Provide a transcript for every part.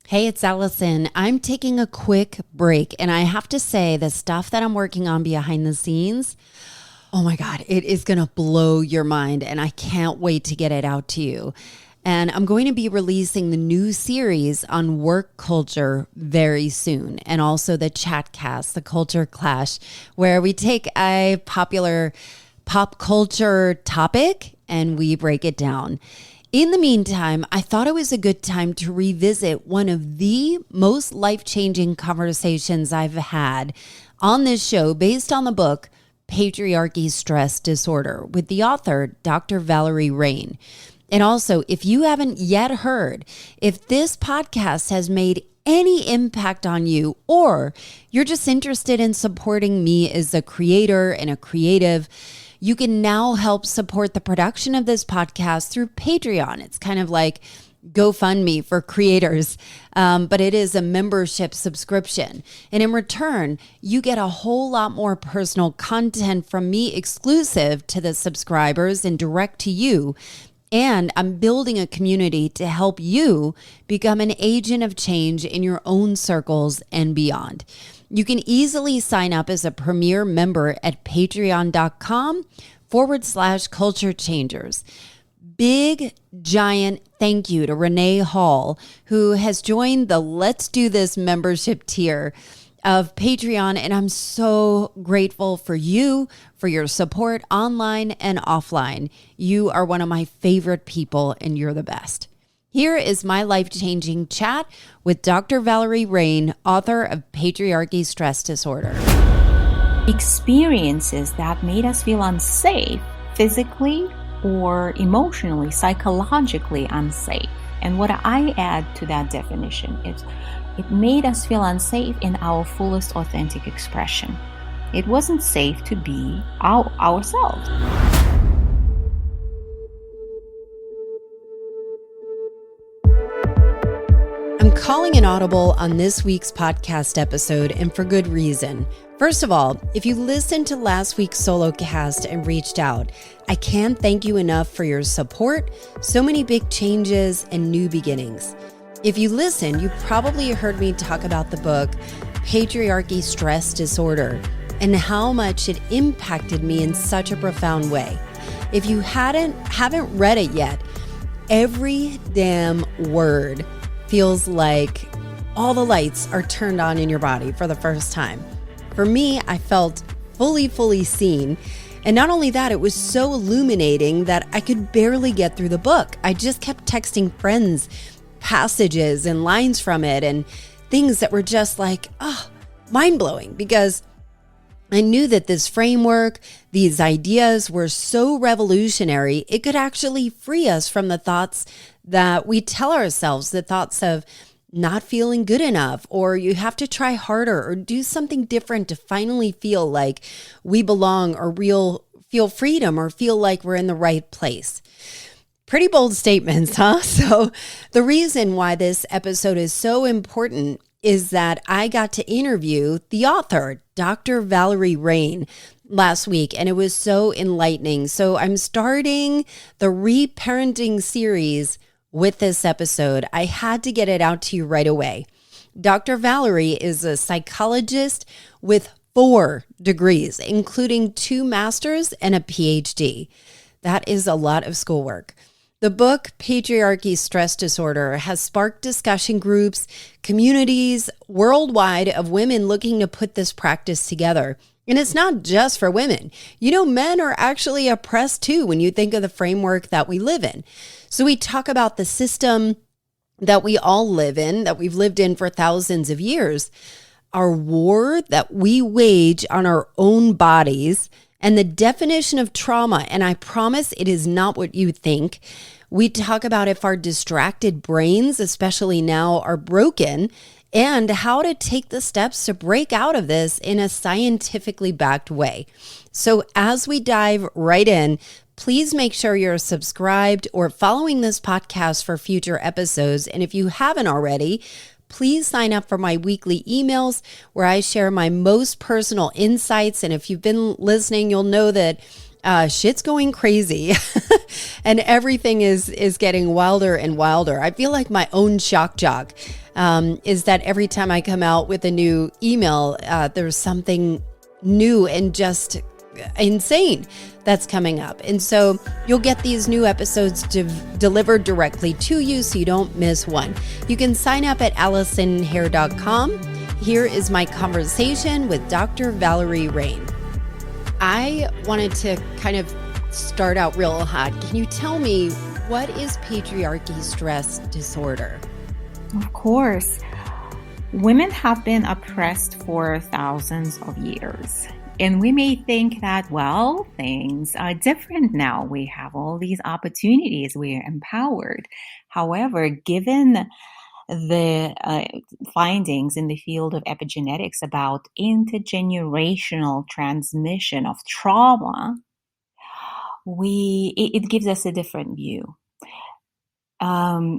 Hey, it's Allison. I'm taking a quick break, and I have to say the stuff that I'm working on behind the scenes, oh my God, it is going to blow your mind, and I can't wait to get it out to you. And I'm going to be releasing the new series on work culture very soon, and also the Chatcast, the Culture Clash, where we take a popular pop culture topic and we break it down. In the meantime, I thought it was a good time to revisit one of the most life-changing conversations I've had on this show based on the book Patriarchy Stress Disorder with the author, Dr. Valerie Rein. And also, if you haven't yet heard, if this podcast has made any impact on you, or you're just interested in supporting me as a creator and a creative, you can now help support the production of this podcast through Patreon. It's kind of like GoFundMe for creators, but it is a membership subscription. And in return, you get a whole lot more personal content from me exclusive to the subscribers and direct to you. And I'm building a community to help you become an agent of change in your own circles and beyond. You can easily sign up as a premier member at patreon.com/culture changers. Big, giant thank you to Renee Hall, who has joined the Let's Do This membership tier of Patreon. And I'm so grateful for you, for your support online and offline. You are one of my favorite people, and you're the best. Here is my life-changing chat with Dr. Valerie Rein, author of Patriarchy Stress Disorder. Experiences that made us feel unsafe, physically or emotionally, psychologically unsafe. And what I add to that definition is it made us feel unsafe in our fullest authentic expression. It wasn't safe to be ourselves. I'm calling an audible on this week's podcast episode, and for good reason. First of all, if you listened to last week's solo cast and reached out, I can't thank you enough for your support, so many big changes and new beginnings. If you listened, you probably heard me talk about the book Patriarchy Stress Disorder and how much it impacted me in such a profound way. If you haven't read it yet, every damn word feels like all the lights are turned on in your body for the first time. For me, I felt fully seen. And not only that, it was so illuminating that I could barely get through the book. I just kept texting friends passages and lines from it and things that were just like, mind-blowing, because I knew that this framework, these ideas were so revolutionary, it could actually free us from the thoughts that we tell ourselves, the thoughts of not feeling good enough, or you have to try harder or do something different to finally feel like we belong or feel freedom or feel like we're in the right place. Pretty bold statements, huh? So the reason why this episode is so important is that I got to interview the author, Dr. Valerie Rein, last week, and it was so enlightening. So I'm starting the reparenting series with this episode. I had to get it out to you right away. Dr. Valerie is a psychologist with 4 degrees, including 2 masters and a PhD. That is a lot of schoolwork. The book, Patriarchy Stress Disorder, has sparked discussion groups, communities worldwide of women looking to put this practice together. And it's not just for women. You know, men are actually oppressed too when you think of the framework that we live in. So we talk about the system that we all live in, that we've lived in for thousands of years, our war that we wage on our own bodies, and the definition of trauma. And I promise it is not what you think. We talk about if our distracted brains, especially now, are broken, and how to take the steps to break out of this in a scientifically backed way. So as we dive right in, please make sure you're subscribed or following this podcast for future episodes. And if you haven't already, please sign up for my weekly emails where I share my most personal insights. And if you've been listening, you'll know that Shit's going crazy and everything is getting wilder and wilder. I feel like my own shock jock is that every time I come out with a new email, there's something new and just insane that's coming up. And so you'll get these new episodes delivered directly to you so you don't miss one. You can sign up at ALLISONHair.com. Here is my conversation with Dr. Valerie Rein. I wanted to kind of start out real hot. Can you tell me, what is patriarchy stress disorder? Of course. Women have been oppressed for thousands of years. And we may think that, well, things are different now. We have all these opportunities. We are empowered. However, given the findings in the field of epigenetics about intergenerational transmission of trauma, it gives us a different view.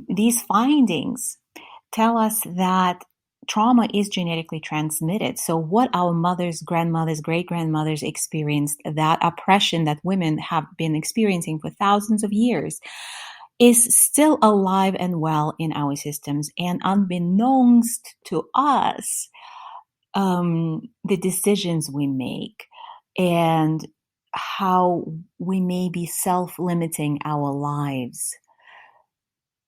These findings tell us that trauma is genetically transmitted. So what our mothers, grandmothers, great-grandmothers experienced, that oppression that women have been experiencing for thousands of years, is still alive and well in our systems. And unbeknownst to us, the decisions we make and how we may be self-limiting our lives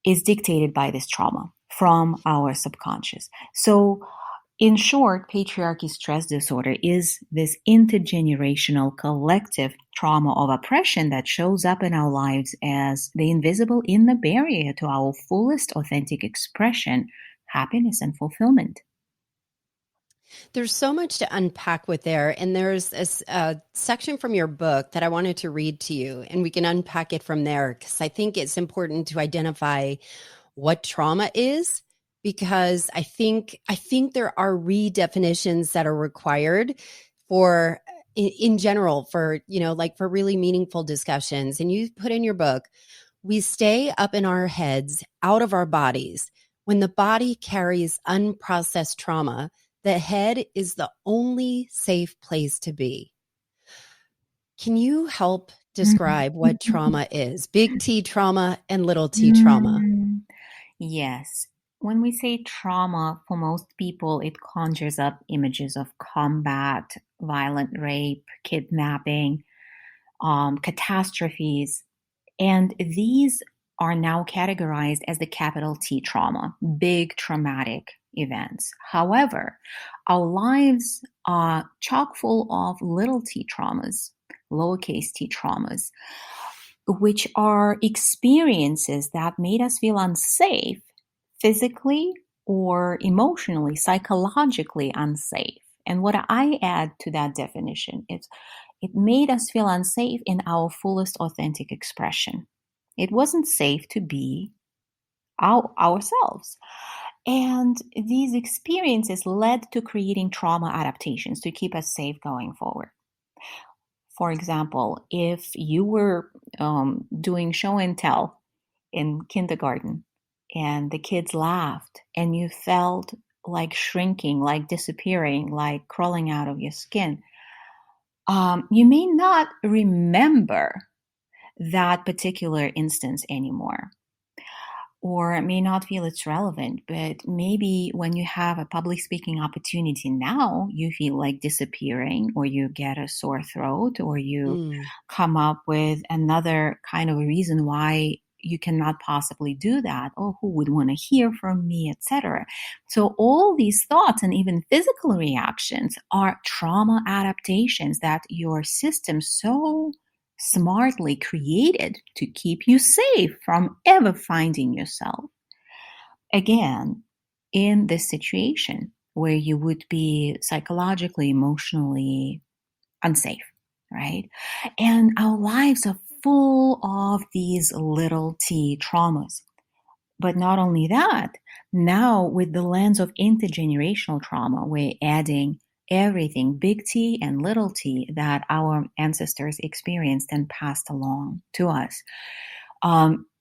is dictated by this trauma from our subconscious. So in short, patriarchy stress disorder is this intergenerational collective trauma of oppression that shows up in our lives as the invisible inner barrier to our fullest authentic expression, happiness, and fulfillment. There's so much to unpack with there. And there's this section from your book that I wanted to read to you, and we can unpack it from there, because I think it's important to identify what trauma is, because I think there are redefinitions that are required for, in general, for, like for really meaningful discussions. And you put in your book, we stay up in our heads, out of our bodies. When the body carries unprocessed trauma, the head is the only safe place to be. Can you help describe what trauma is? Big T trauma and little t trauma. Yes. When we say trauma, for most people, it conjures up images of combat, violent rape, kidnapping, catastrophes. And these are now categorized as the capital T trauma, big traumatic events. However, our lives are chock full of little t traumas, lowercase t traumas, which are experiences that made us feel unsafe, physically or emotionally, psychologically unsafe. And what I add to that definition is it made us feel unsafe in our fullest authentic expression. It wasn't safe to be ourselves. And these experiences led to creating trauma adaptations to keep us safe going forward. For example, if you were doing show and tell in kindergarten and the kids laughed and you felt like shrinking, like disappearing, like crawling out of your skin, you may not remember that particular instance anymore, or may not feel it's relevant, but maybe when you have a public speaking opportunity now, you feel like disappearing, or you get a sore throat, or you come up with another kind of a reason why you cannot possibly do that. Oh, who would want to hear from me, etc. So all these thoughts and even physical reactions are trauma adaptations that your system so smartly created to keep you safe from ever finding yourself again in this situation where you would be psychologically, emotionally unsafe, right? And our lives are full of these little t traumas. But not only that, now with the lens of intergenerational trauma, we're adding everything, big T and little t, that our ancestors experienced and passed along to us,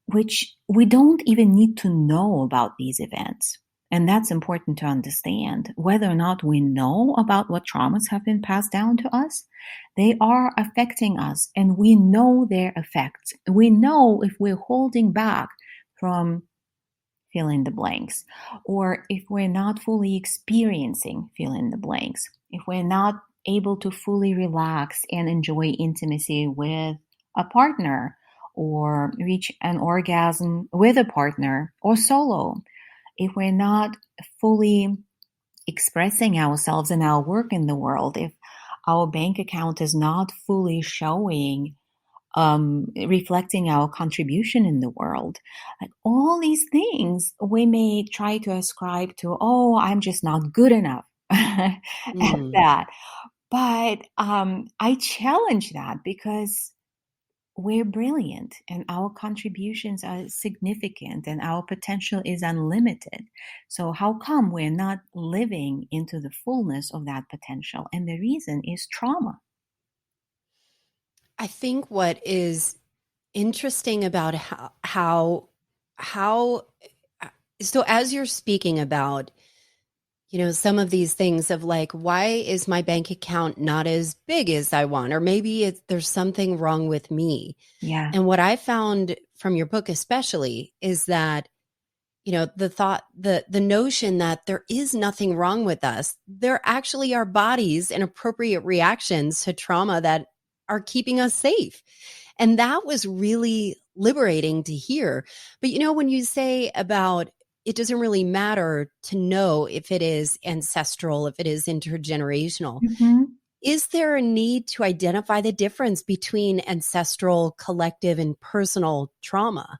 which we don't even need to know about these events. And that's important to understand. Whether or not we know about what traumas have been passed down to us, they are affecting us, and we know their effects. We know if we're holding back from fill in the blanks, or if we're not fully experiencing fill in the blanks, if we're not able to fully relax and enjoy intimacy with a partner, or reach an orgasm with a partner or solo, if we're not fully expressing ourselves and our work in the world, if our bank account is not fully showing, reflecting our contribution in the world, like all these things we may try to ascribe to, oh, I'm just not good enough at Mm. that. But I challenge that, because we're brilliant and our contributions are significant and our potential is unlimited. So, how come we're not living into the fullness of that potential? And the reason is trauma. I think what is interesting about how so as you're speaking about, some of these things of like, why is my bank account not as big as I want? Or maybe there's something wrong with me. Yeah. And what I found from your book especially is that, the notion that there is nothing wrong with us. There actually are bodies and appropriate reactions to trauma that are keeping us safe. And that was really liberating to hear. But when you say about it doesn't really matter to know if it is ancestral, if it is intergenerational, Mhm. is there a need to identify the difference between ancestral, collective, and personal trauma?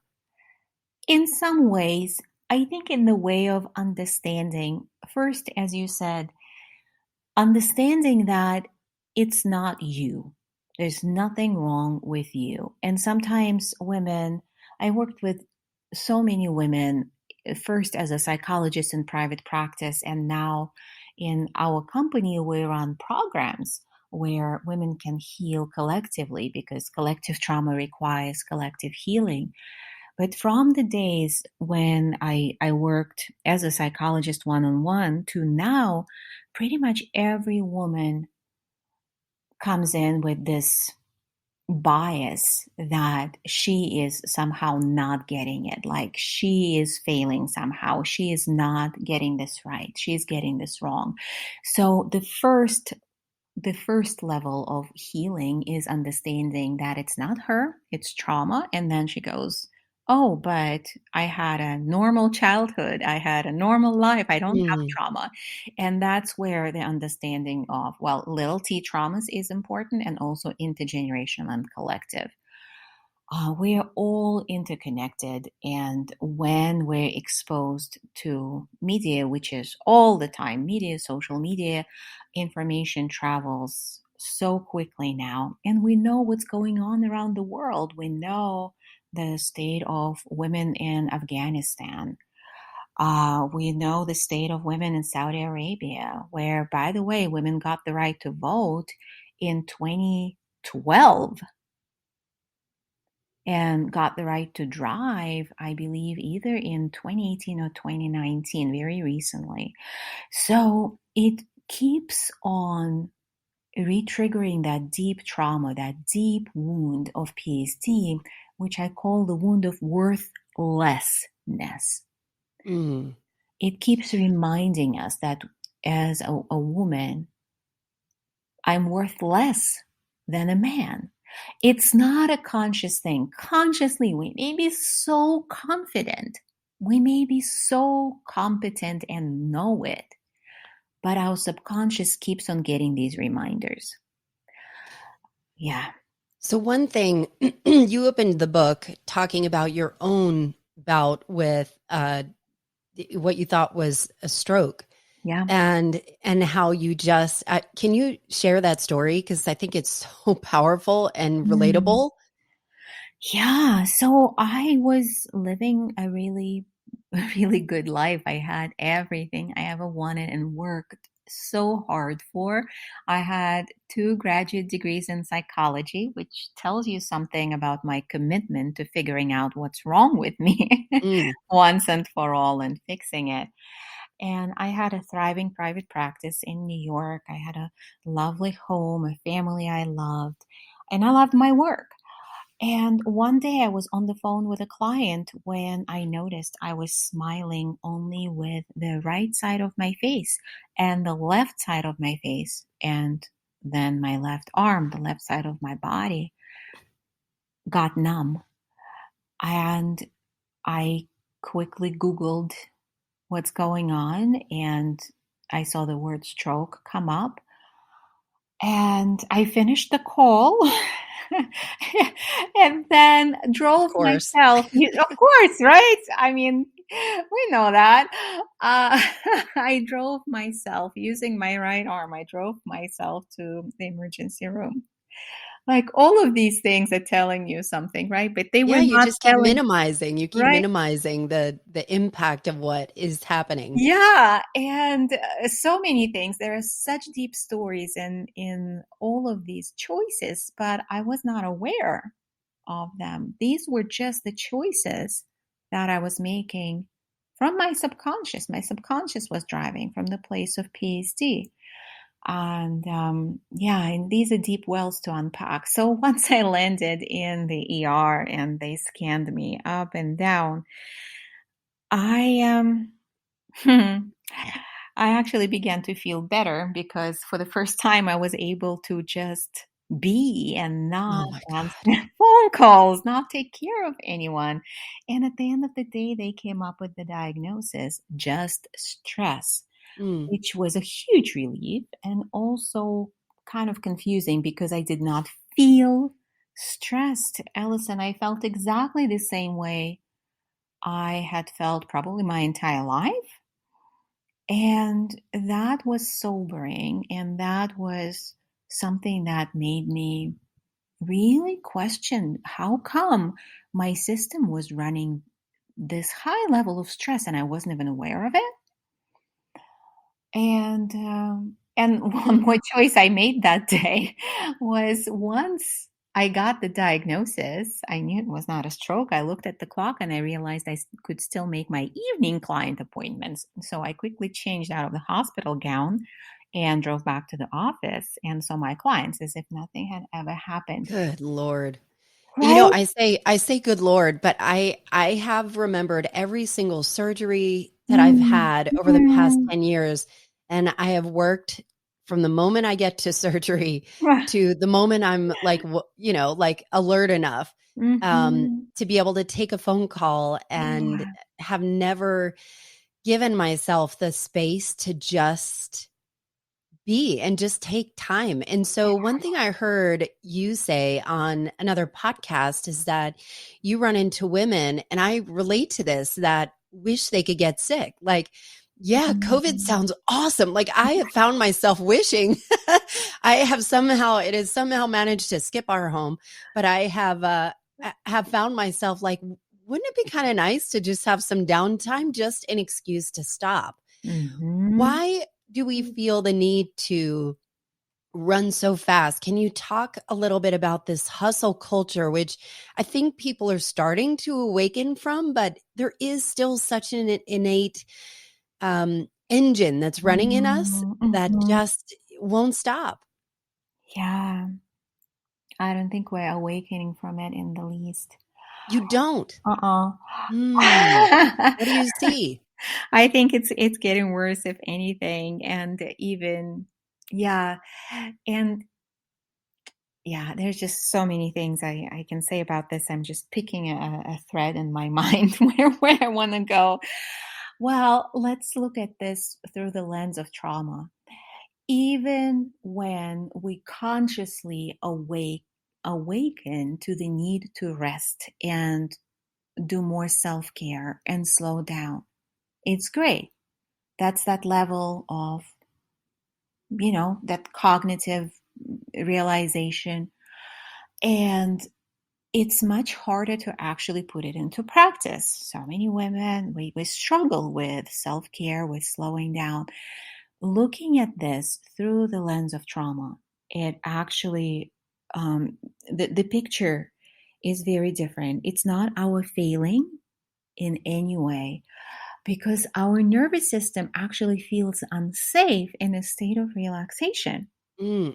In some ways, I think in the way of understanding, first, as you said, understanding that it's not you. There's nothing wrong with you. And sometimes women, I worked with so many women, first as a psychologist in private practice, and now in our company, we run programs where women can heal collectively, because collective trauma requires collective healing. But from the days when I worked as a psychologist one on one to now, pretty much every woman comes in with this bias that she is somehow not getting it, like she is failing somehow, she is not getting this right, she's getting this wrong. So the first level of healing is understanding that it's not her, it's trauma. And then she goes, oh, but I had a normal childhood, I had a normal life, I don't have Mm. trauma. And that's where the understanding of, well, little t traumas is important, and also intergenerational and collective. We're all interconnected, and when we're exposed to media, which is all the time, media, social media, information travels so quickly now, and we know what's going on around the world. We know the state of women in Afghanistan. We know the state of women in Saudi Arabia, where, by the way, women got the right to vote in 2012 and got the right to drive, I believe, either in 2018 or 2019, very recently. So it keeps on retriggering that deep trauma, that deep wound of PSD, which I call the wound of worthlessness. Mm. It keeps reminding us that as a woman, I'm worth less than a man. It's not a conscious thing. Consciously, we may be so confident, we may be so competent and know it, but our subconscious keeps on getting these reminders. Yeah. So, one thing, you opened the book talking about your own bout with what you thought was a stroke. Yeah. And how you just can you share that story, because I think it's so powerful and Mm. relatable. Yeah. So I was living a really, a really good life. I had everything I ever wanted and worked so hard for. I had 2 graduate degrees in psychology, which tells you something about my commitment to figuring out what's wrong with me Mm. once and for all and fixing it. And I had a thriving private practice in New York. I had a lovely home, a family I loved, and I loved my work. And one day I was on the phone with a client when I noticed I was smiling only with the right side of my face and the left side of my face. And then my left arm, the left side of my body got numb. And I quickly Googled what's going on, and I saw the word stroke come up. And I finished the call and then Of drove course. myself. Of course, right? I mean, we know that. I drove myself using my right arm. I drove myself to the emergency room. Like all of these things are telling you something, right? But they Yeah, were you not just keep telling, minimizing. You keep right? minimizing the impact of what is happening. Yeah, and so many things. There are such deep stories in all of these choices, but I was not aware of them. These were just the choices that I was making from my subconscious. My subconscious was driving from the place of PSD. And yeah, and these are deep wells to unpack. So once I landed in the ER and they scanned me up and down, I I actually began to feel better because for the first time I was able to just be and not Oh my answer God. phone calls, not take care of anyone. And at the end of the day, they came up with the diagnosis, just stress, Mm. which was a huge relief and also kind of confusing because I did not feel stressed. Allison, I felt exactly the same way I had felt probably my entire life. And that was sobering. And that was something that made me really question how come my system was running this high level of stress and I wasn't even aware of it. And one more choice I made that day was once I got the diagnosis, I knew it was not a stroke. I looked at the clock and I realized I could still make my evening client appointments. So I quickly changed out of the hospital gown and drove back to the office and saw my clients as if nothing had ever happened. Good Lord. You know, Right? I say good Lord, but I have remembered every single surgery that I've Mm, had over the past mm, 10 years, and I have worked from the moment I get to surgery right. to the moment I'm like, like alert enough Mhm. to be able to take a phone call, and Yeah. have never given myself the space to just be and just take time. And so, one thing I heard you say on another podcast is that you run into women, and I relate to this, that wish they could get sick. Like, yeah, COVID Mhm. sounds awesome. Like, I have found myself wishing it has somehow managed to skip our home, but have found myself like, wouldn't it be kind of nice to just have some downtime, just an excuse to stop? Mhm. Why do we feel the need to run so fast? Can you talk a little bit about this hustle culture, which I think people are starting to awaken from, but there is still such an innate engine that's running in us Mhm, that mhm. just won't stop? Yeah, I don't think we're awakening from it in the least. You don't. Uh-uh. Hmm. What do you see? I think it's getting worse if anything, and even yeah, and yeah, there's just so many things I can say about this. I'm just picking a thread in my mind where I want to go. Well, let's look at this through the lens of trauma. Even when we consciously awaken to the need to rest and do more self-care and slow down, it's great. That's that level of, that cognitive realization. And it's much harder to actually put it into practice. So many women, we struggle with self-care, with slowing down. Looking at this through the lens of trauma, it actually, the picture is very different. It's not our failing in any way, because our nervous system actually feels unsafe in a state of relaxation.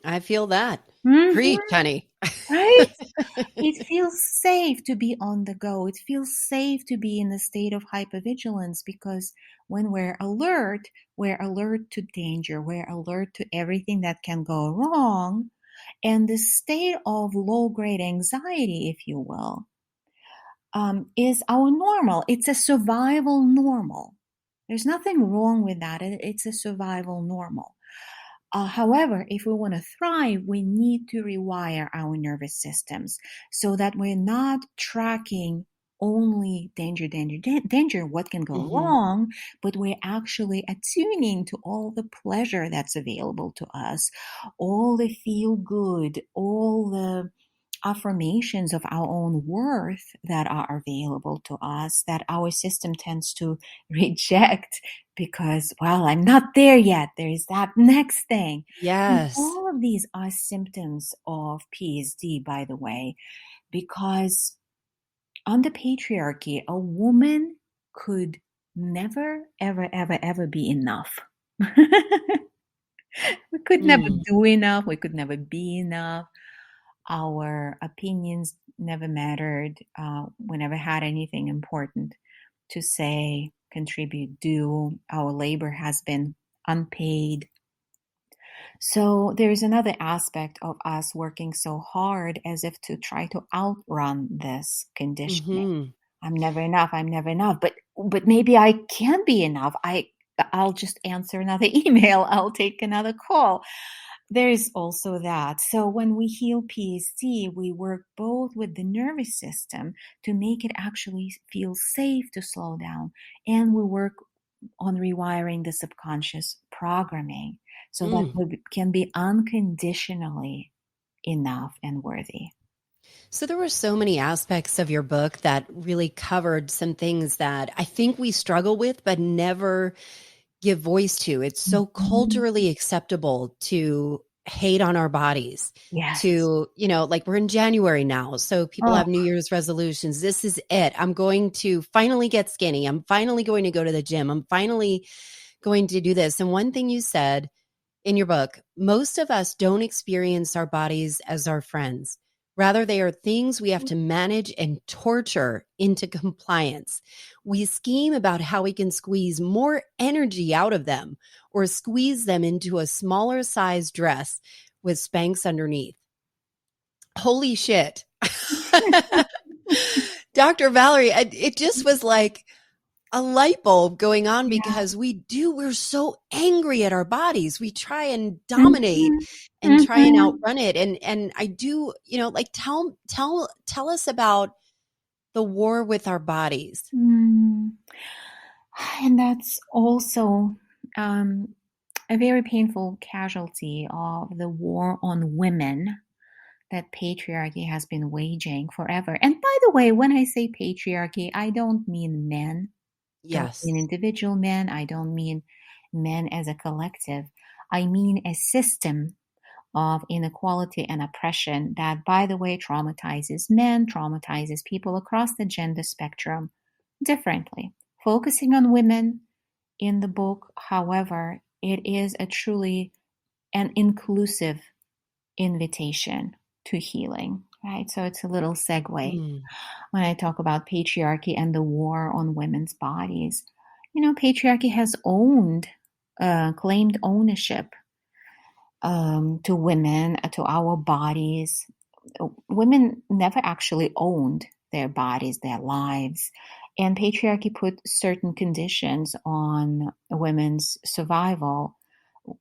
I feel that. Mhm. Preach, honey. Right? It feels safe to be on the go. It feels safe to be in a state of hypervigilance because when we're alert to danger, we're alert to everything that can go wrong. And the state of low grade anxiety, if you will, is our normal. It's a survival normal. There's nothing wrong with that. It's a survival normal. However, if we want to thrive, we need to rewire our nervous systems so that we're not tracking only danger, danger, danger, what can go Mhm. wrong, but we're actually attuning to all the pleasure that's available to us, all the feel good, all the affirmations of our own worth that are available to us that our system tends to reject because, well, I'm not there yet. There is that next thing. And Yes. all of these are symptoms of PSD, by the way, because under patriarchy, a woman could never, ever, ever, ever be enough. We could never Mm. do enough. We could never be enough. Our opinions never mattered. We never had anything important to say, contribute, do. Our labor has been unpaid. So there's another aspect of us working so hard as if to try to outrun this conditioning. Mhm. I'm never enough. I'm never enough. But maybe I can be enough. I'll just answer another email. I'll take another call. There is also that. So when we heal PSD, we work both with the nervous system to make it actually feel safe to slow down, and we work on rewiring the subconscious programming so that Mm. we can be unconditionally enough and worthy. So there were so many aspects of your book that really covered some things that I think we struggle with, but never give voice to. It's so Mhm. culturally acceptable to hate on our bodies, Yes. to, like we're in January now. So people Oh. have New Year's resolutions. This is it. I'm going to finally get skinny. I'm finally going to go to the gym. I'm finally going to do this. And one thing you said in your book, most of us don't experience our bodies as our friends. Rather, they are things we have to manage and torture into compliance. We scheme about how we can squeeze more energy out of them or squeeze them into a smaller size dress with Spanx underneath. Holy shit. Dr. Valerie, it just was like a light bulb going on Yeah. because we're so angry at our bodies. We try and dominate Mhm. and try and Mhm. outrun it. And I do, like tell us about the war with our bodies. Mm. And that's also um, a very painful casualty of the war on women that patriarchy has been waging forever. And by the way, when I say patriarchy, I don't mean men, don't Yes. mean individual men, I don't mean men as a collective. I mean a system of inequality and oppression that, by the way, traumatizes men, traumatizes people across the gender spectrum differently. Focusing on women in the book, however, it is a truly an inclusive invitation to healing, right? So it's a little segue Mm. when I talk about patriarchy and the war on women's bodies. Patriarchy has claimed ownership to women, to our bodies. Women never actually owned their bodies, their lives. And patriarchy put certain conditions on women's survival.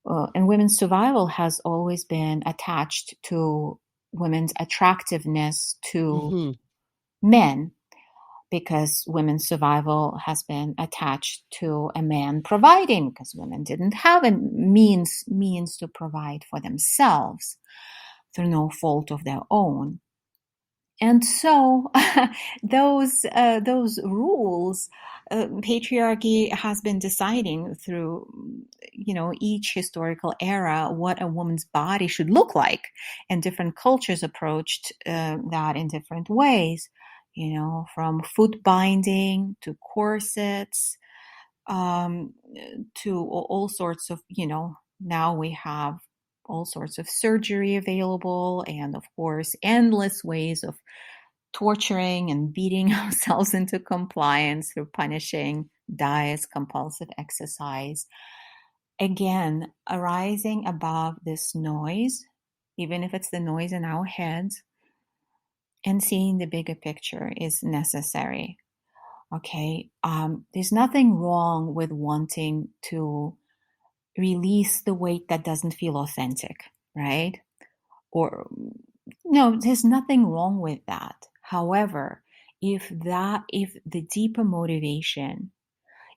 And women's survival has always been attached to women's attractiveness to Hmm. men because women's survival has been attached to a man providing because women didn't have a means to provide for themselves through no fault of their own. And so those rules, patriarchy has been deciding through each historical era what a woman's body should look like, and different cultures approached that in different ways. From foot binding to corsets, um, to all sorts of, now we have all sorts of surgery available, and of course, endless ways of torturing and beating ourselves into compliance through punishing diets, compulsive exercise. Again, arising above this noise, even if it's the noise in our heads, and seeing the bigger picture is necessary. Okay. There's nothing wrong with wanting to release the weight that doesn't feel authentic, right? Or no, there's nothing wrong with that. However, if the deeper motivation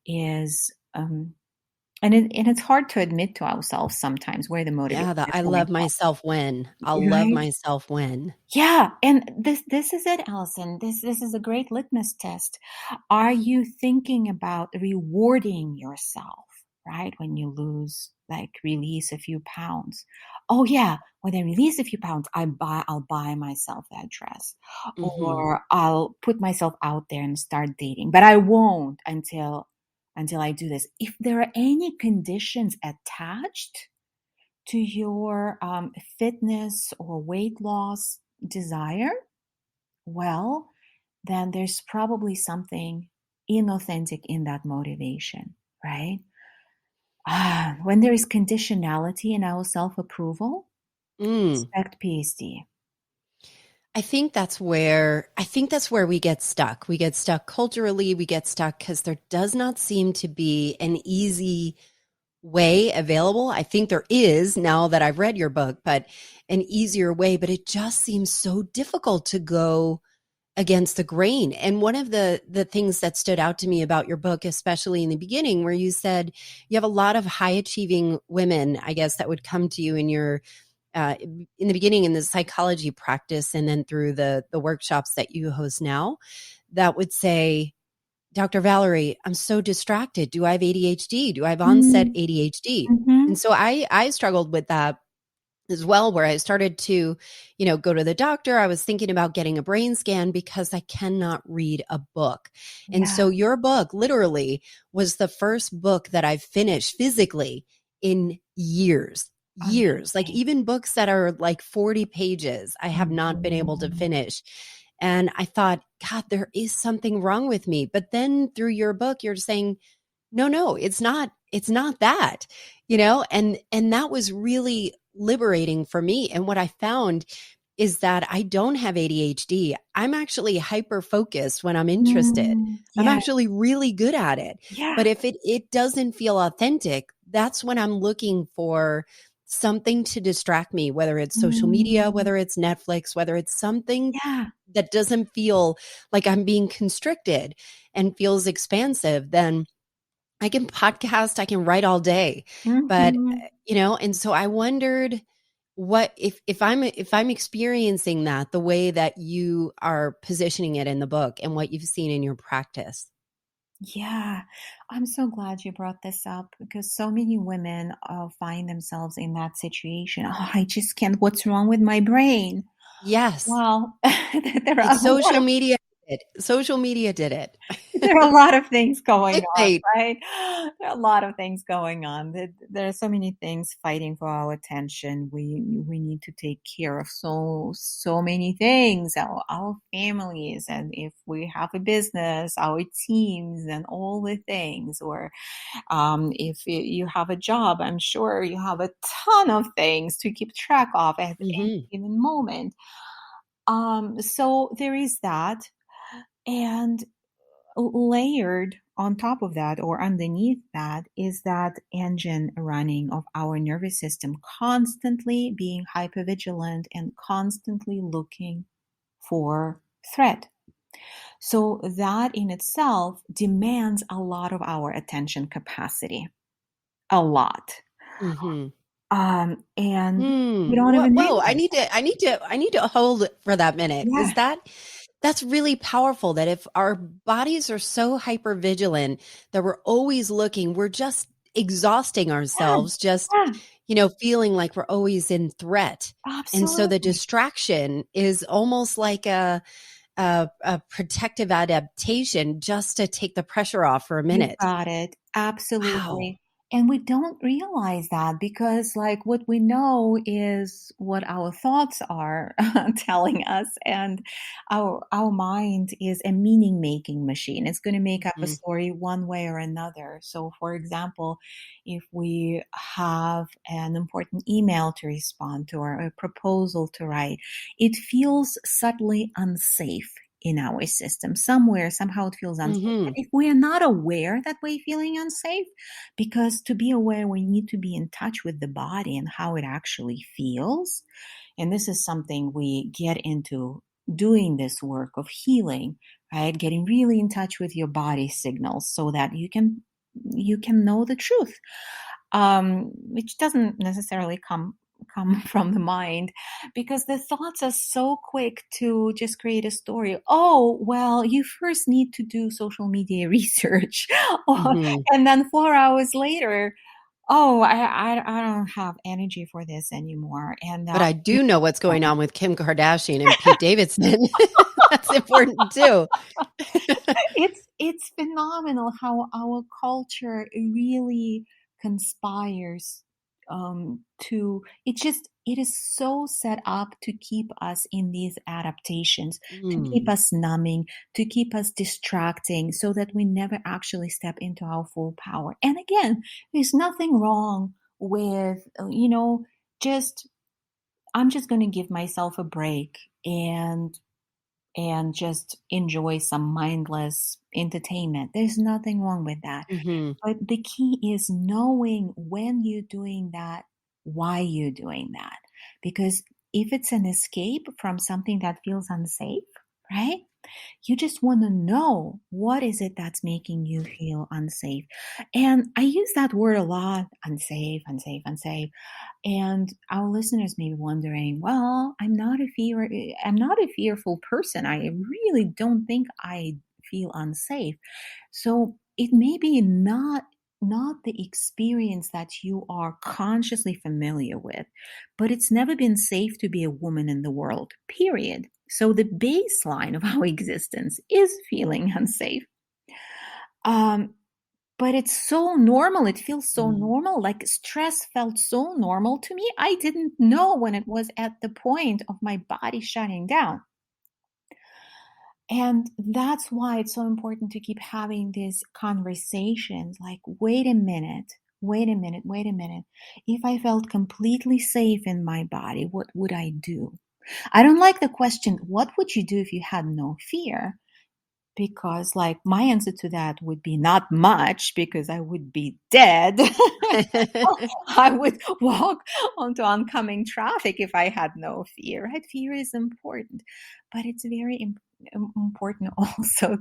is, and it's hard to admit to ourselves sometimes where the motivation Yeah, is I coming love myself when. I'll from, love right? myself when. Yeah, and this is it, Allison. This is a great litmus test. Are you thinking about rewarding yourself, right? When you release a few pounds. Oh yeah, when I release a few pounds, I'll buy myself that dress. Mhm. Or I'll put myself out there and start dating. But I won't until I do this. If there are any conditions attached to your fitness or weight loss desire, well, then there's probably something inauthentic in that motivation, right? When there is conditionality in our self approval, Mm. expect PSD. I think that's where we get stuck. We get stuck culturally, we get stuck because there does not seem to be an easy way available. I think there is now that I've read your book, but an easier way, but it just seems so difficult to go against the grain. And one of the things that stood out to me about your book, especially in the beginning, where you said you have a lot of high achieving women, I guess, that would come to you in your in the beginning in the psychology practice, and then through the workshops that you host now, that would say, Dr. Valerie, I'm so distracted. Do I have ADHD? Do I have onset ADHD? Mm-hmm. And so I struggled with that as well, where I started to, go to the doctor. I was thinking about getting a brain scan because I cannot read a book. And Yeah, so your book literally was the first book that I've finished physically in years. Like amazing. even books that are like 40 pages, I have not been able to Mhm. finish. And I thought, God, there is something wrong with me. But then through your book, you're saying, no, it's not that, and that was really liberating for me. And what I found is that I don't have ADHD. I'm actually hyper focused when I'm interested. I'm Yeah, actually really good at it. yeah. But if it doesn't feel authentic, that's when I'm looking for something to distract me, whether it's social media, Mm, whether it's Netflix, whether it's something yeah. that doesn't feel like I'm being constricted and feels expansive. Then I can podcast, I can write all day. But, Mhm. and so I wondered what if I'm experiencing that the way that you are positioning it in the book and what you've seen in your practice. Yeah, I'm so glad you brought this up because so many women find themselves in that situation. Oh, I just can't. What's wrong with my brain? Yes, Well, there are it's a lot social of media. Social media did it. there are a lot of things going on, Clickbait. right? There are a lot of things going on. There are so many things fighting for our attention. We need to take care of so many things. Our families, and if we have a business, our teams, and all the things. Or if you have a job, I'm sure you have a ton of things to keep track of at any Hmm. given moment. So there is that, and layered on top of that or underneath that is that engine running of our nervous system constantly being hypervigilant and constantly looking for threat. So that in itself demands a lot of our attention capacity, a lot. Hmm. And we don't What? even Whoa! realize that. I need to hold it for that minute. Yeah. That's really powerful? That if our bodies are so hyper vigilant that we're always looking, we're just exhausting Yeah. ourselves, just Yeah. feeling like we're always in threat. And so the Absolutely. distraction is almost like a protective adaptation just to take the pressure off for a You minute. got it. Wow. Absolutely. And we don't realize that because, like, what we know is what our thoughts are telling us, and our mind is a meaning-making machine. It's going to make up a Mhm. story one way or another. So, for example, if we have an important email to respond to or a proposal to write, it feels subtly unsafe in our system. Somewhere, somehow it feels unsafe. Mhm. And if we are not aware that we're feeling unsafe, because to be aware, we need to be in touch with the body and how it actually feels. And this is something we get into doing this work of healing, right? Getting really in touch with your body signals so that you can know the truth, which doesn't necessarily come from the mind, because the thoughts are so quick to just create a story. Oh, well, you first need to do social media research. Mhm. And then 4 hours later, oh, I don't have energy for this anymore. And But I do know what's going on with Kim Kardashian and Pete Davidson. That's important too. it's phenomenal how our culture really conspires to it is so set up to keep us in these adaptations, to keep Mm. us numbing, to keep us distracting, so that we never actually step into our full power. And again, there's nothing wrong with just I'm just going to give myself a break and just enjoy some mindless entertainment. There's nothing wrong with that. Mhm. But the key is knowing when you're doing that, why you're doing that. Because if it's an escape from something that feels unsafe, right? You just want to know what is it that's making you feel unsafe. And I use that word a lot, unsafe, unsafe, unsafe. And our listeners may be wondering, well, I'm not a fearful person. I really don't think I feel unsafe. So it may be not the experience that you are consciously familiar with, but it's never been safe to be a woman in the world, period. So the baseline of our existence is feeling unsafe. Um, but it's so normal. It feels so Mm. normal. Like stress felt so normal to me. I didn't know when it was at the point of my body shutting down. And that's why it's so important to keep having these conversations like, wait a minute, wait a minute, wait a minute. If I felt completely safe in my body, what would I do? I don't like the question, what would you do if you had no fear? Because, like, my answer to that would be not much because I would be dead. I would walk onto oncoming traffic if I had no fear, right? Fear is important, but it's very important also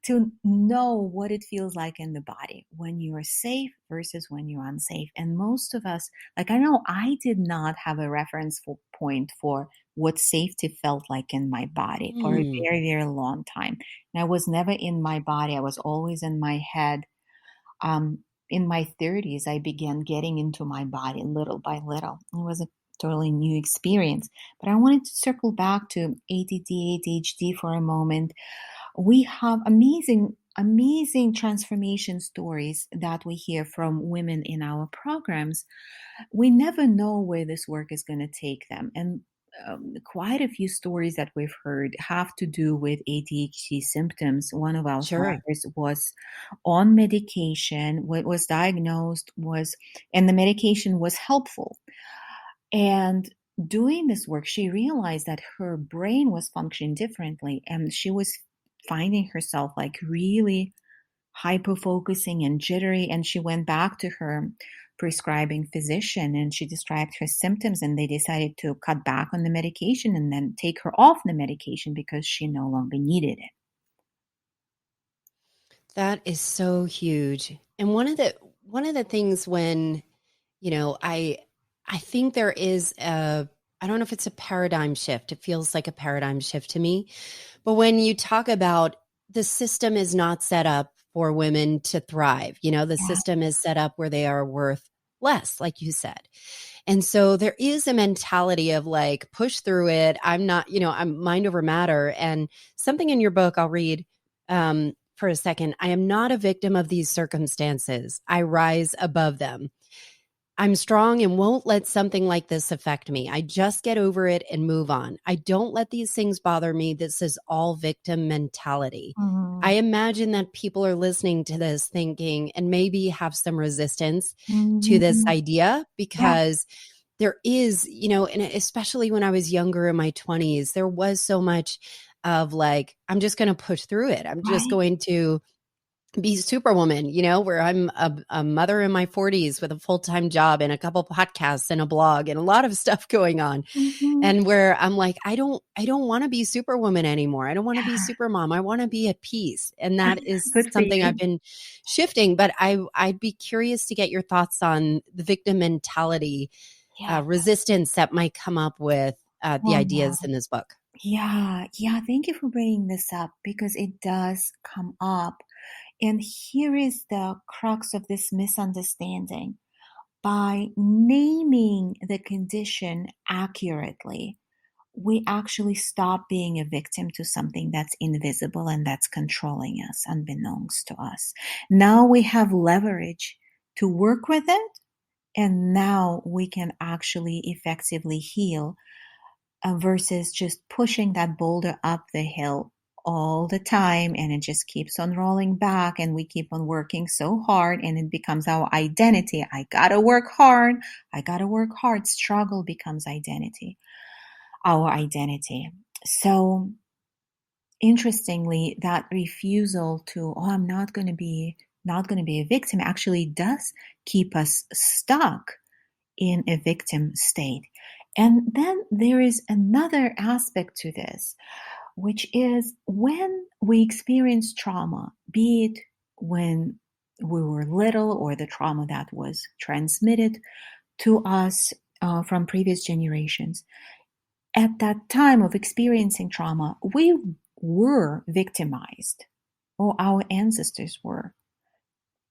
to know what it feels like in the body when you are safe versus when you're unsafe. And most of us, like, I know I did not have a reference point for what safety felt like in my body for a Mm. very, very long time. And I was never in my body. I was always in my head. In my 30s, I began getting into my body little by little. It was a totally new experience. But I wanted to circle back to ADD, ADHD for a moment. We have amazing, amazing transformation stories that we hear from women in our programs. We never know where this work is going to take them. And quite a few stories that we've heard have to do with ADHD symptoms. One of our Sure. survivors was on medication, what was diagnosed was, and the medication was helpful. And doing this work, she realized that her brain was functioning differently and she was finding herself like really hyper focusing and jittery. And she went back to her prescribing physician and she described her symptoms, and they decided to cut back on the medication and then take her off the medication because she no longer needed it. That is so huge. And one of the things when, I think there is I don't know if it's a paradigm shift. It feels like a paradigm shift to me. But when you talk about the system is not set up for women to thrive, the Yeah. system is set up where they are worth less, like you said. And so there is a mentality of like, push through it. I'm not, I'm mind over matter. And something in your book, I'll read for a second. I am not a victim of these circumstances. I rise above them. I'm strong and won't let something like this affect me. I just get over it and move on. I don't let these things bother me. This is all victim mentality. I Mm-hmm. imagine that people are listening to this thinking and maybe have some resistance to this Mm-hmm. idea Yeah, because there is, and especially when I was younger in my 20s, there was so much of like, I'm just going to push through it. I'm just right. going to be superwoman, where I'm a mother in my 40s with a full-time job and a couple podcasts and a blog and a lot of stuff going on. Mm-hmm. And where I'm like, I don't want to be superwoman anymore. I don't want to be Yeah, supermom. I want to be at peace. And that is good for something I've you. been shifting, but I'd be curious to get your thoughts on the victim mentality, Yeah. resistance that might come up with the Oh, ideas no. in this book. Yeah, yeah. Thank you for bringing this up because it does come up. And here is the crux of this misunderstanding. By naming the condition accurately, we actually stop being a victim to something that's invisible and that's controlling us, unbeknownst to us. Now we have leverage to work with it, and now we can actually effectively heal versus just pushing that boulder up the hill all the time and it just keeps on rolling back and we keep on working so hard and it becomes our identity. I gotta work hard. I gotta work hard. Struggle becomes identity, our identity. So interestingly, that refusal to, oh, I'm not going to be a victim actually does keep us stuck in a victim state. And then there is another aspect to this, which is when we experience trauma, be it when we were little or the trauma that was transmitted to us from previous generations. At that time of experiencing trauma, we were victimized, or our ancestors were.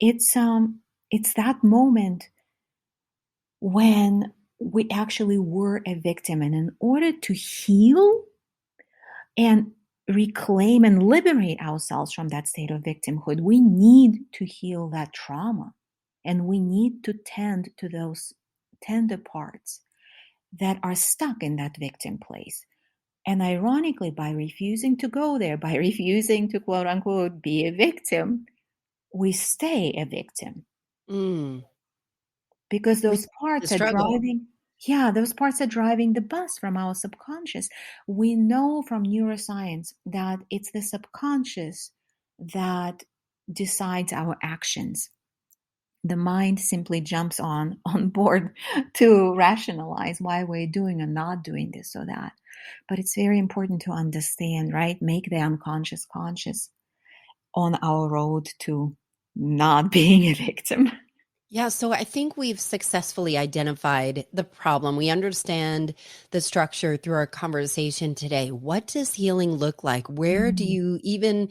It's that moment when we actually were a victim. And in order to heal and reclaim and liberate ourselves from that state of victimhood, we need to heal that trauma. And we need to tend to those tender parts that are stuck in that victim place. And ironically, by refusing to go there, by refusing to quote unquote be a victim, we stay a victim Mm. because We those the parts are struggle. driving, yeah, those parts are driving the bus from our subconscious. We know from neuroscience that it's the subconscious that decides our actions. The mind simply jumps on board to rationalize why we're doing or not doing this or that. But it's very important to understand, right? Make the unconscious conscious on our road to not being a victim. Yeah, so I think we've successfully identified the problem. We understand the structure through our conversation today. What does healing look like? Where do Mm. you even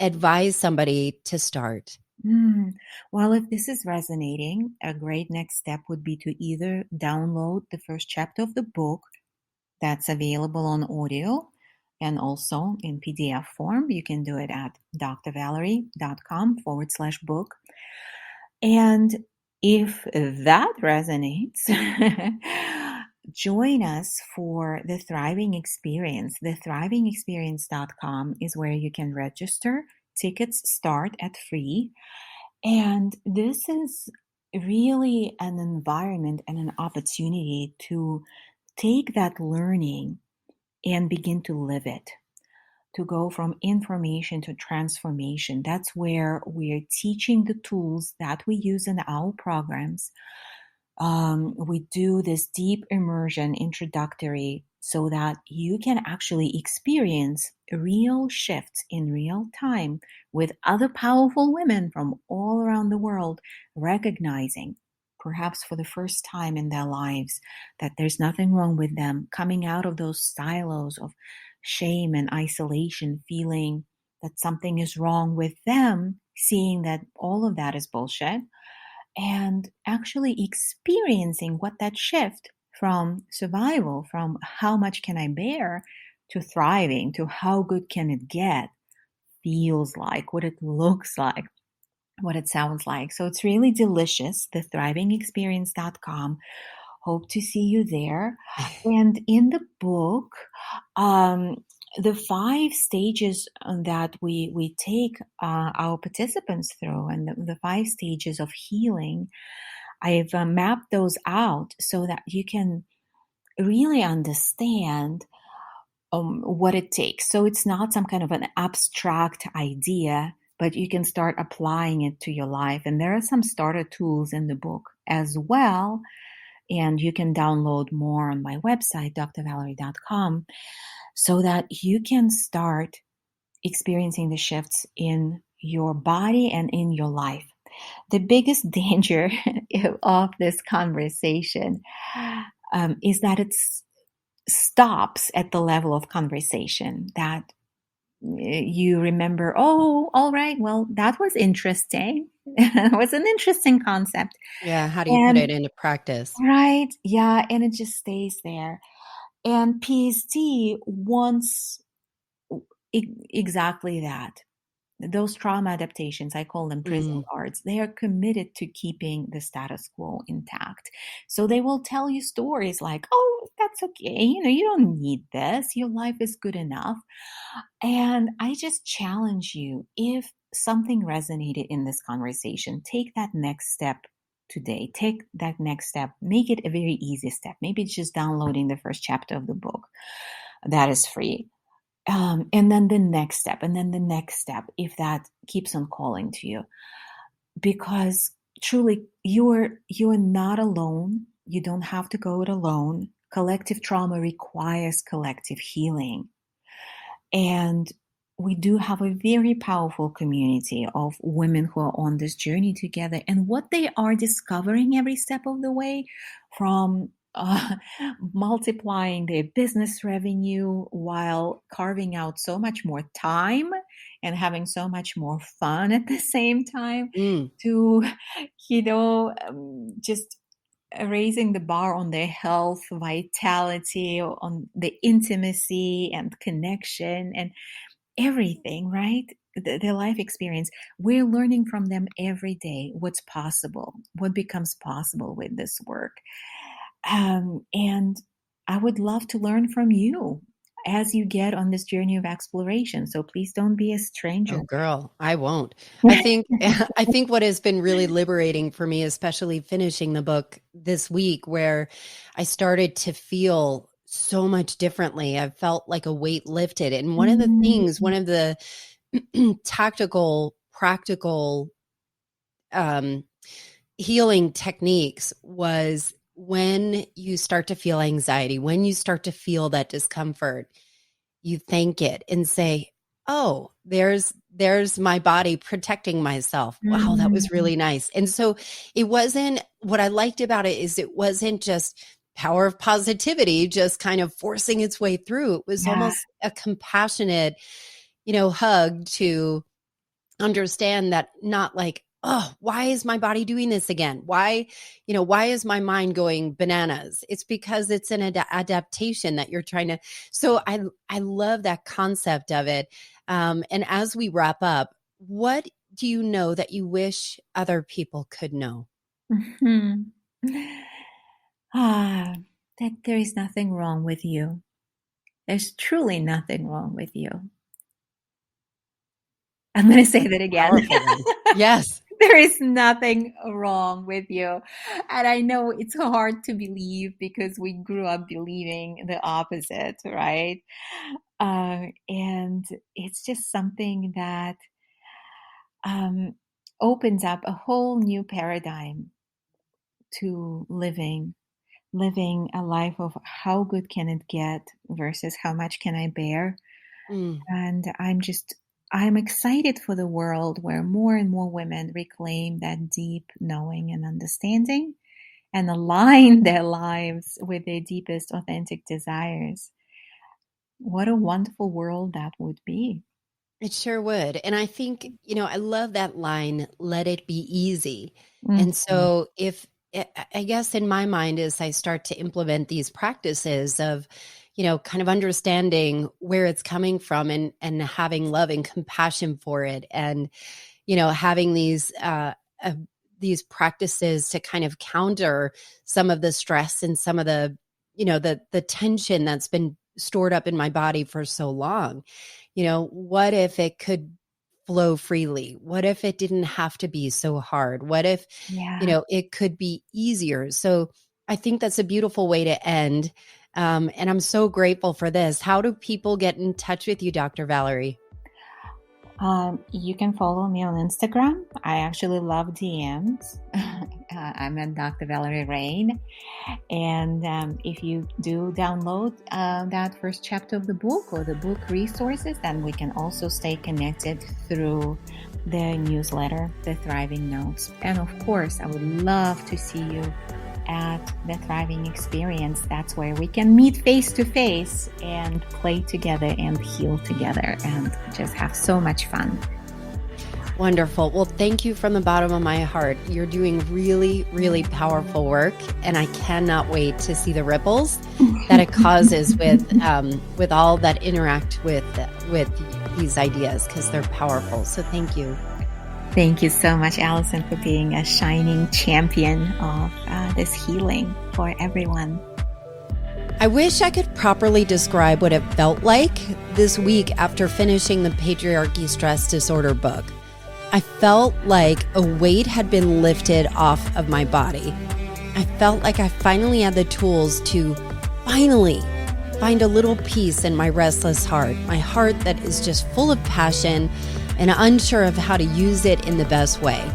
advise somebody to start? Mm. Well, if this is resonating, a great next step would be to either download the first chapter of the book that's available on audio and also in PDF form. You can do it at drvalerie.com/book. And if that resonates, join us for the Thriving Experience. The thrivingexperience.com is where you can register. Tickets start at free. And this is really an environment and an opportunity to take that learning and begin to live it, to go from information to transformation. That's where we're teaching the tools that we use in our programs. We do this deep immersion introductory so that you can actually experience real shifts in real time with other powerful women from all around the world, recognizing, perhaps for the first time in their lives, that there's nothing wrong with them, coming out of those silos of shame and isolation, feeling that something is wrong with them, seeing that all of that is bullshit, and actually experiencing what that shift from survival, from how much can I bear, to thriving, to how good can it get, feels like, what it looks like, what it sounds like. So it's really delicious. thethrivingexperience.com. Hope to see you there. And in the book, um, the 5 stages that we take our participants through, and the 5 stages of healing, I've mapped those out so that you can really understand what it takes. So it's not some kind of an abstract idea, but you can start applying it to your life. And there are some starter tools in the book as well. And you can download more on my website, drvalerie.com, so that you can start experiencing the shifts in your body and in your life. The biggest danger of this conversation is that it stops at the level of conversation, that you remember, oh, all right, well, that was interesting. It was an interesting concept. Yeah. How do you put And it into practice? right, yeah, and it just stays there. And PSD wants exactly that. Those trauma adaptations, I call them prison guards, they are committed to keeping the status quo intact. So they will tell you stories like, oh, that's okay. You don't need this. Your life is good enough. And I just challenge you, if something resonated in this conversation, take that next step today. Take that next step. Make it a very easy step. Maybe it's just downloading the first chapter of the book. That is free. And then the next step, and then the next step, if that keeps on calling to you. Because truly, you're not alone. You don't have to go it alone. Collective trauma requires collective healing. And we do have a very powerful community of women who are on this journey together. And what they are discovering every step of the way, from multiplying their business revenue while carving out so much more time and having so much more fun at the same time, to, just raising the bar on their health, vitality, on the intimacy and connection and everything, right? Their life experience. We're learning from them every day what's possible, what becomes possible with this work. And I would love to learn from you as you get on this journey of exploration. So please don't be a stranger. Oh, girl, I won't. I think what has been really liberating for me, especially finishing the book this week, where I started to feel so much differently. I felt like a weight lifted. And one of the things, one of the tactical, practical healing techniques was, when you start to feel anxiety, when you start to feel that discomfort, you thank it and say, oh, there's my body protecting myself. Wow, that was really nice. And so it wasn't, what I liked about it is it wasn't just power of positivity, just kind of forcing its way through. It was almost a compassionate, hug to understand that, not like, oh, why is my body doing this again? Why is my mind going bananas? It's because it's an adaptation that you're trying to. So I love that concept of it. And as we wrap up, what do you know that you wish other people could know? That there is nothing wrong with you. There's truly nothing wrong with you. I'm going to say that again. Yes. There is nothing wrong with you. And I know it's hard to believe because we grew up believing the opposite, right? And it's just something that opens up a whole new paradigm to living a life of how good can it get versus how much can I bear. And I'm excited for the world where more and more women reclaim that deep knowing and understanding and align their lives with their deepest authentic desires. What a wonderful world that would be. It sure would. And I think, I love that line, let it be easy. And Mhm. so I guess in my mind, as I start to implement these practices of, kind of understanding where it's coming from and having love and compassion for it, and, having these practices to kind of counter some of the stress and some of the, the tension that's been stored up in my body for so long. What if it could flow freely? What if it didn't have to be so hard? What if, Yeah. it could be easier? So I think that's a beautiful way to end. And I'm so grateful for this. How do people get in touch with you, Dr. Valerie? You can follow me on Instagram. I actually love DMs. I'm at Dr. Valerie Rein. And if you do download that first chapter of the book or the book resources, then we can also stay connected through the newsletter, the Thriving Notes. And of course, I would love to see you at the Thriving Experience. That's where we can meet face to face and play together and heal together and just have so much fun. Wonderful. Well, thank you from the bottom of my heart. You're doing really, really powerful work, and I cannot wait to see the ripples that it causes with all that interact with these ideas, because they're powerful. So thank you. Thank you so much, Allison, for being a shining champion of this healing for everyone. I wish I could properly describe what it felt like this week after finishing the Patriarchy Stress Disorder book. I felt like a weight had been lifted off of my body. I felt like I finally had the tools to finally find a little peace in my restless heart, my heart that is just full of passion and unsure of how to use it in the best way.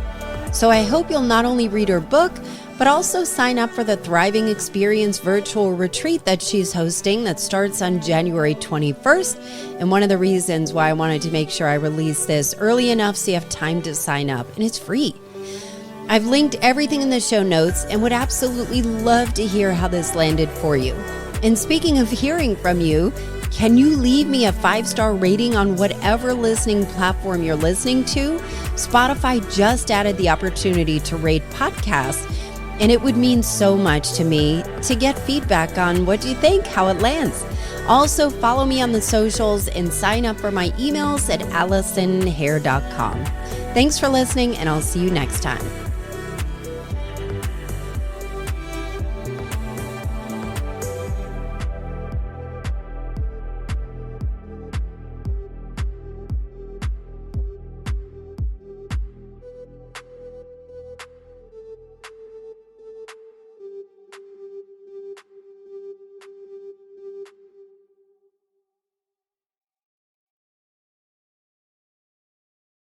So I hope you'll not only read her book, but also sign up for the Thriving Experience virtual retreat that she's hosting that starts on January 21st. And one of the reasons why I wanted to make sure I release this early enough so you have time to sign up, and it's free. I've linked everything in the show notes and would absolutely love to hear how this landed for you. And speaking of hearing from you, can you leave me a 5-star rating on whatever listening platform you're listening to? Spotify just added the opportunity to rate podcasts, and it would mean so much to me to get feedback on what you think, how it lands. Also, follow me on the socials and sign up for my emails at AllisonHair.com. Thanks for listening, and I'll see you next time.